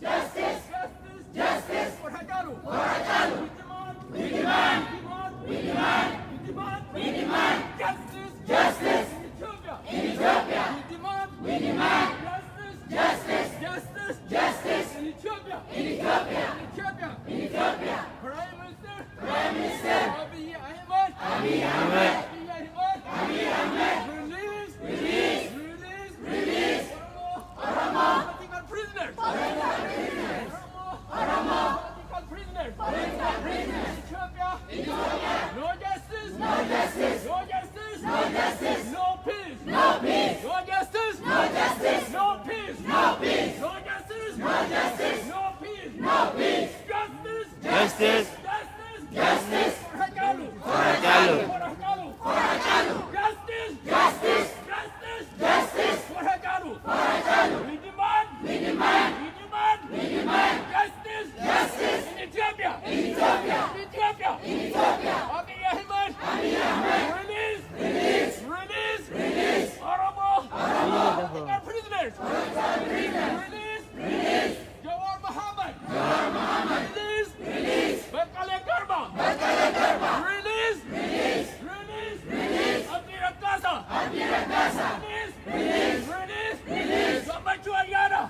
Justice. Justice. For Hachalu. We demand. We demand. We demand. Justice. Justice. In Ethiopia. We demand. Justice. Justice. Justice. In Ethiopia. In Ethiopia. In Ethiopia. Prime Minister. Abiy Ahmed. Abiy Ahmed. Release. Oromo. Political prisoners. Oromo. Political prisoners. Ethiopia. No justice. No justice. No peace. No justice. No peace. No justice. No peace. Justice. For Hachalu. Justice. For Hachalu. We demand. Justice. In Ethiopia. Abiy Ahmed. Release. Oromo. Political prisoners. Release. Jawar Mohammed. Release. Bekele Garba. Release. Abdi Rakasa. Release. Gamachu Ayana.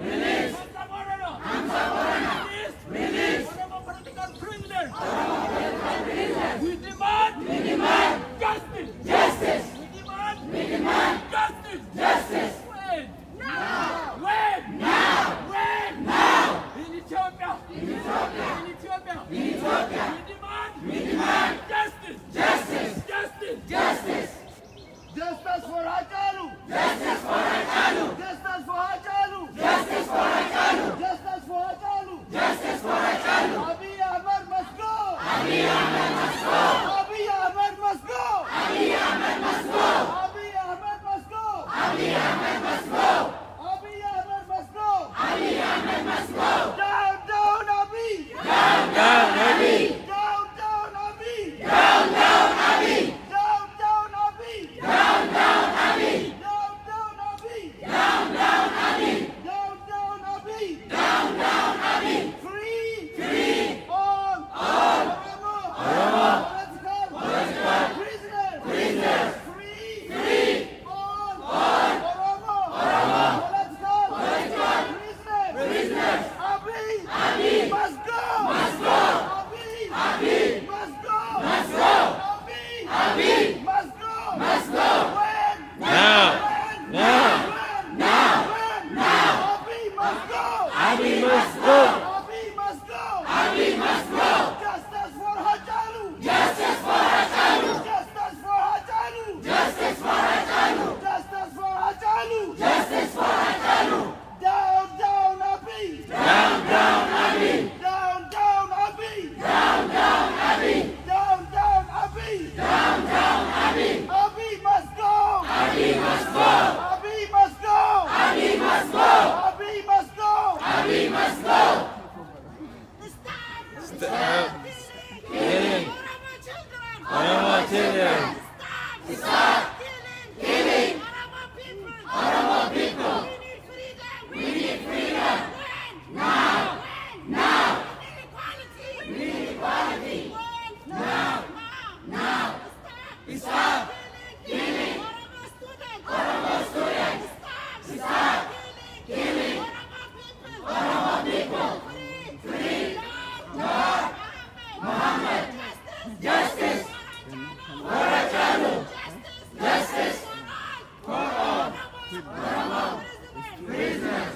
Release. Hamza Borana. Release. Oromo political prisoners. We demand. Justice. We demand. Justice. When? Now. In Ethiopia. We demand. Justice. Justice for Hachalu. Abiy Ahmed must go. Abiy Ahmed must go. Down, Abiy. Down, Abiy. Free all Oromo political prisoners. Free all Oromo political prisoners. Abiy must go. Abiy must go. When? Now. Abiy must go. Justice for Hachalu. Down, Abiy. Abiy must go. Stop killing Oromo children. Stop killing Oromo people. We need freedom. Now. We need equality. Now. Stop killing Oromo students. Stop killing Oromo people. Free Jawar Mohammed. Justice for Hachalu. Justice for all Oromo prisoners.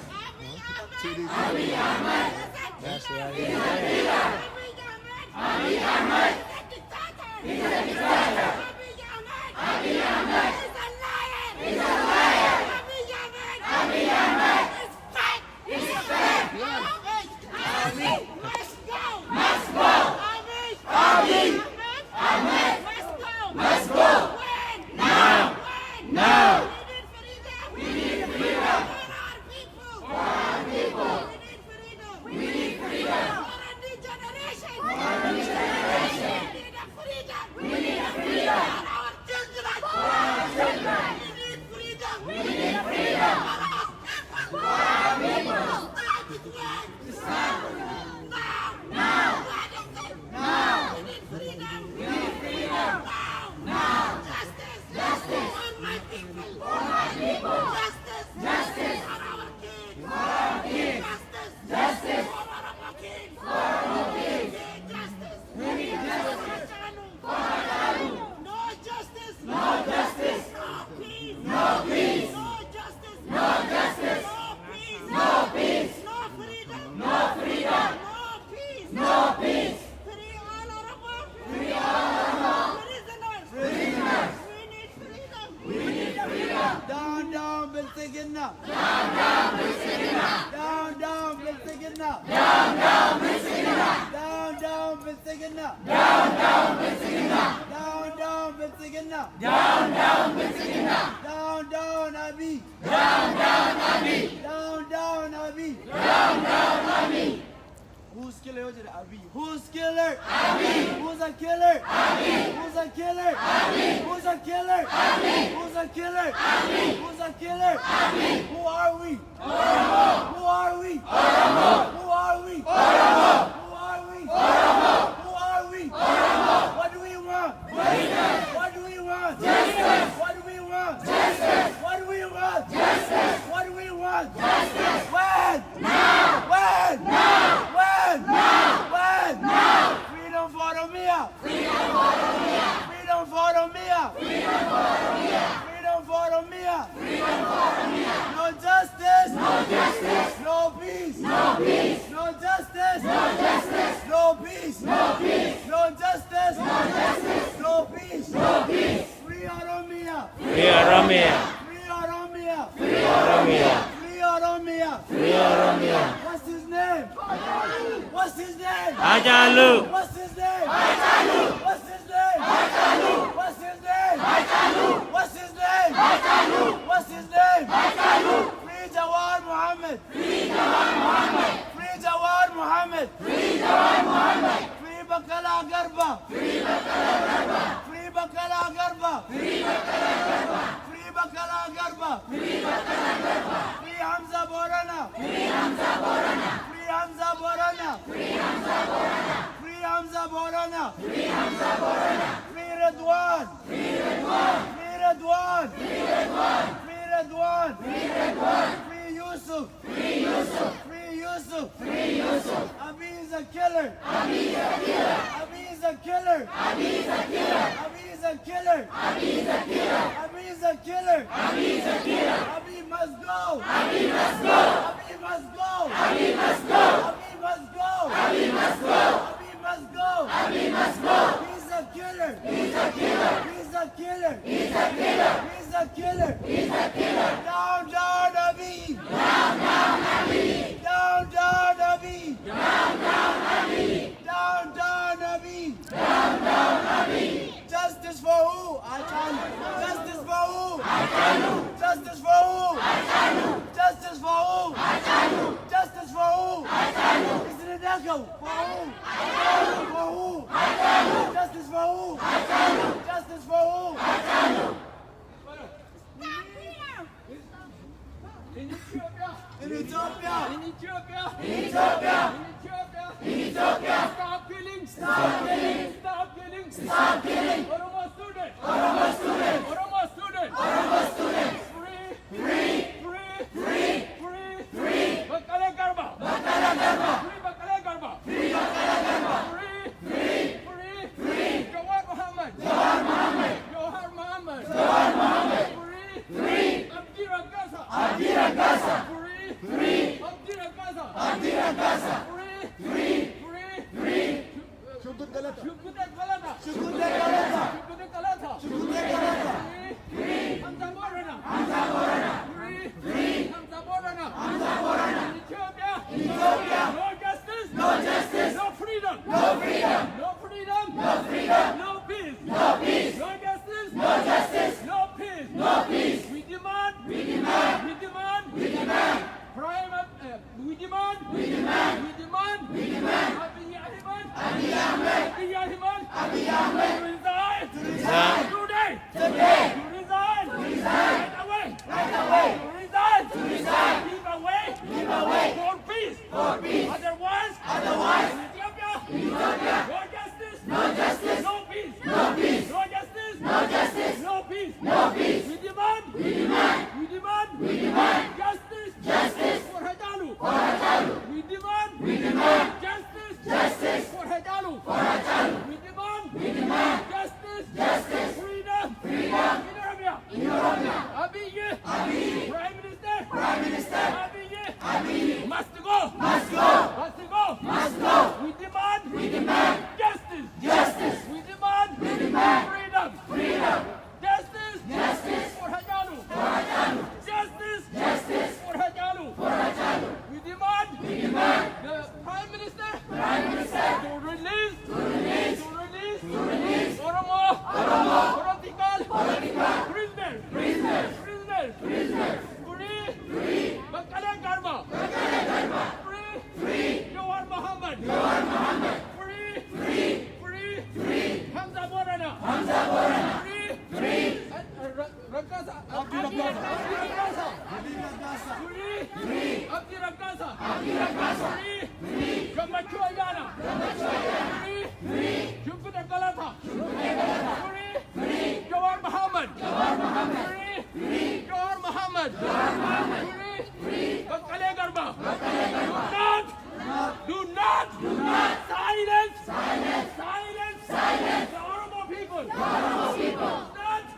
Abiy Ahmed is a leader. Abiy Ahmed is a dictator. Abiy Ahmed is a liar. Abiy Ahmed is fake. Abiy must go. Abiy Ahmed must go. Now. We need freedom. For our people. We need freedom. For our new generation. We need freedom. Now! What is it? Now! We need freedom! We need freedom! Now! Justice! Justice! For my people! For my people! Justice! Justice! For our kids! For our kids! Justice! Justice! For our kids! For our kids! Justice! We need justice! For no justice! No justice! No peace! No peace! No justice! No justice! No peace! No peace! No freedom! No freedom! No peace! No peace! Free all Oromo! Free all Oromo! Prisoners! Prisoners! We need freedom! We need freedom! Down, down, Bilsigina. Down, down, Priscilla! Down, down, Bilsigina. Down, down, Priscilla! Down, down, Bilsigina. Down, down, Priscilla! Down, down, Bilsigina. Down, down, Priscilla! Down, down, Abiy. Down, down, Abiy! Down, down, Abiy. Down, down, Abiy! Who's killer? Abiy. Who's killer? Abiy! Who's a killer? Abiy! Who's a killer? Abiy! Who's a killer? Abiy! Who's a killer? Abiy! Who's a killer? Abiy! Who are we? Oromo! Who are we? Oromo! Who are we? Oromo! Who are we? Oromo! Who are we? Oromo! What do we want? Justice! What do we want? Justice! What do we want? Justice! What do we want? Justice! What do we want? Justice! When? Now! When? Now! When? Now! When? Now! Freedom for Oromia! Freedom for Oromia! Freedom for Oromia! Freedom for Oromia! Freedom for Oromia! Freedom for Oromia! No justice! No justice! No peace! No peace! No justice! No justice! No peace! No peace! No justice! No justice! No peace! No peace! Free Oromia! Free Oromia. Free Oromia! Free Oromia. Free Oromia! Free Oromia. What's his name? What's his name? Hajalu. What's his name? Hajalu! What's his name? Hajalu! What's his name? Hajalu! What's his name? Hajalu! What's his name? Hajalu! Free Jawar Muhammad! Free Jawar Muhammad! Free Jawar Muhammad! Free Jawar Muhammad! Free Bakala Garba! Free Bakala Garba! Free Bakala Garba! Free Bakala Garba! Free Bakala Garba! Free Bakala Garba! Free Hamza Borana! Free Hamza Borana! Free Hamza Borana! Free Hamza Borana! Free Hamza Borana! Free Hamza Borana! Free Redwan! Free Redwan! Free Redwan! Free Redwan! Free Redwan! Free Redwan! Free Yusuf! Free Yusuf! Free Yusuf! Free Yusuf! Abiy is a killer! Abiy is a killer! Abiy is a killer! Abiy is a killer! Abiy is a killer! Abiy is a killer! Abiy is a killer! Abiy is a killer! Abiy must go! Abiy must go! Abiy must go! Abiy must go! Abiy must go! Abiy must go! Abiy must go! Abiy must go! He's a killer! He's a killer! He's a killer! He's a killer! He's a killer! He's a killer! Down, down, Abiy! Down, down, Abiy! Down, down, Abiy! Down, down, Abiy! Down, down, Abiy! Down, down, Abiy! Justice for who? Achalu! Justice for who? Achalu! Justice for who? Achalu! Justice for who? Achalu! Justice for who? Achalu! Isn't it echo? For who? For who? Achalu! Justice for who? Achalu! Justice for who? Achalu! In Ethiopia. In Ethiopia! In Ethiopia. In Ethiopia! In Ethiopia. In Ethiopia! Stop killing. Stop killing! Stop killing. Stop killing! Oromo student. Oromo student! Oromo student. Oromo student! Free. Free! Free. Free! Free. Free! Bakale Garba. Bakala Garba! Free Bakale Garba. Free Bakala Garba! Free. Free! Free. Free! Jawar Muhammad. Jawar Muhammad! Jawar Muhammad. Jawar Muhammad! Free. Free! Abdi Ragasa. Abdi Ragasa! Free. Free! Abdi Ragasa. Abdi Ragasa! Free. Free! Free. Free! Shukut Galata! Shukudet Galata. Shukut Galata! Shukudet Galata. Shukut Galata! Free. Hamza Borana. Hamza Borana! Free. Free! Hamza Borana. Hamza Borana! In Ethiopia. Ethiopia! No justice. No justice! No freedom. No freedom! No freedom. No freedom! No peace. No peace! No justice. No justice! No peace. No peace! We demand. We demand! We demand. We demand! Prime. We demand. We demand! We demand. We demand! Abiy Ahmed. Abiy Ahmed! Abiy Ahmed. Abiy Ahmed! Resign. Resign! Today. Today! Resign. Resign! Right away. Right away! Resign. Must go. Must go. Must go. Must go. We demand. We demand. Justice. Justice. We demand. We demand. Freedom. Freedom. Justice. Justice. For Hajalu. For Hajalu. Justice. Justice. For Hajalu. For Hajalu. We demand. We demand. The Prime Minister. Prime Minister. To release. To release. To release. To release. Oromo. Oromo. Political. Political. Prisoner. Prisoner. Prisoner. Prisoner. Free. Free. Bakalan Garba. Bakalan Garba. Free. Free. Jawar Muhammad. Jawar Muhammad. Free. Free. Free. Free. Hamza Borana. Hamza Borana. Free. Free. Rakasa. Abdi Rakasa. Abdi Rakasa. Free. Free. Abdi Rakasa. Abdi Rakasa. Free. Free. Gamachu Ayana. Gamachu Ayana. Free. Free. Jumputa Galata. Jumputa Galata. Free. Free. Jawar Muhammad. Jawar Muhammad. Free. Free. Jawar Muhammad. Jawar Muhammad. Free. Free. Bakalan Garba. Bakalan Garba. Do not. Do not. Silence. Silence. Silence. Silence. The Oromo people. The Oromo people.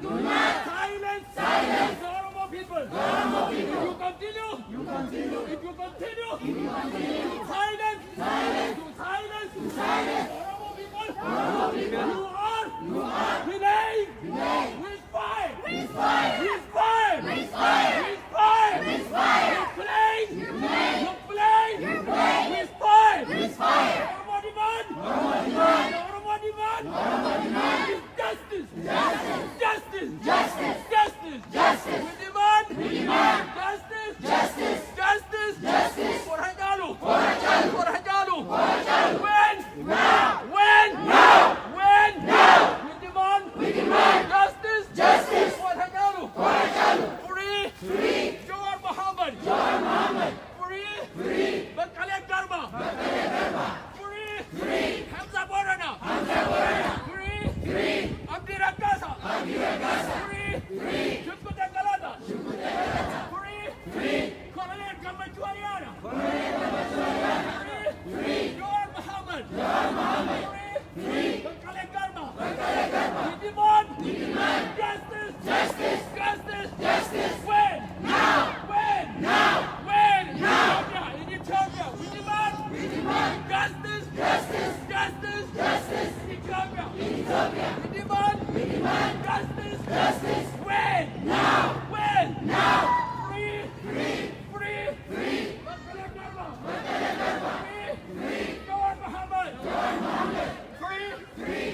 Do not. Silence. Silence. The Oromo people. The Oromo people. If you continue. You continue. If you continue. If you continue. Silence. Silence. To silence. To silence. The Oromo people. The Oromo people. You are. You are. Delaying. Delaying. With fire. With fire. With fire. With fire. With fire. With fire. You're playing. You're playing. You're playing. You're playing. With fire. With fire. Oromo demand. Oromo demand. Oromo demand. Oromo demand. Justice. Justice. Justice. Justice. Justice. Justice. We demand. We demand. Justice. Justice. Justice. Justice. For Hajalu. For Hajalu. For Hajalu. For Hajalu. When? Now. When? Now. When? Now. We demand. We demand. Justice. Justice. For Hajalu. For Hajalu. Free. Free. Jawar Muhammad. Jawar Muhammad. Free. Free. Bakalan Garba. Bakalan Garba. Free. Free. Hamza Borana. Hamza Borana. Free. Free. Abdi Rakasa. Abdi Rakasa. Free. Free. Jumputa Galata. Jumputa Galata. Free. Free. Colonel Gamachu Ayana. Colonel Gamachu Ayana. Free. Free. Jawar Muhammad. Jawar Muhammad. Free. Free. Bakalan Garba. Bakalan Garba. We demand. We demand. Justice. Justice. Justice. Justice. When? Now. When? Now. When? Now. In Ethiopia. We demand. We demand. Justice. Justice. Justice. Justice. In Ethiopia. In Ethiopia. We demand. We demand. Justice. Justice. When? Now. When? Now. Free. Free. Free. Free. Bakalan Garba. Bakalan Garba. Free. Free. Jawar Muhammad. Jawar Muhammad. Free. Free.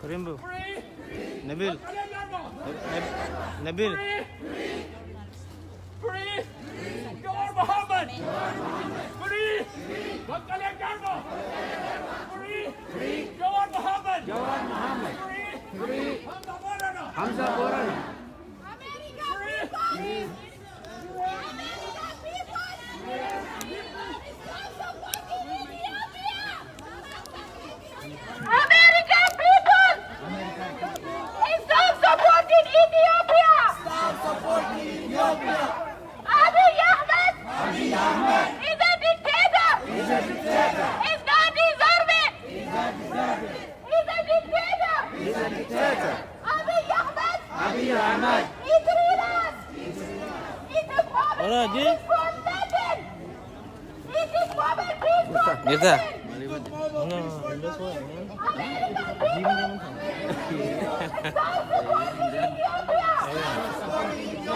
Karim bro. Free. Nabil. Bakalan Garba. Nabil. Free. Free. Jawar Muhammad. Free. Bakalan Garba. Free. Jawar Muhammad. Jawar Muhammad. Free. Hamza Borana. Hamza Borana. America people! America people! Stop supporting Ethiopia! America people! Stop supporting Ethiopia! Stop supporting Ethiopia. Abiy Ahmed! Abiy Ahmed is a dictator! is a dictator. Is not deserving! He's not deserving. Is a dictator! He's a dictator. Abiy Ahmed! Abiy Ahmed is real! It is for Ora, Ji. for nothing! It is for peace for Neta. nothing! No, this one. American people! Stop supporting Ethiopia!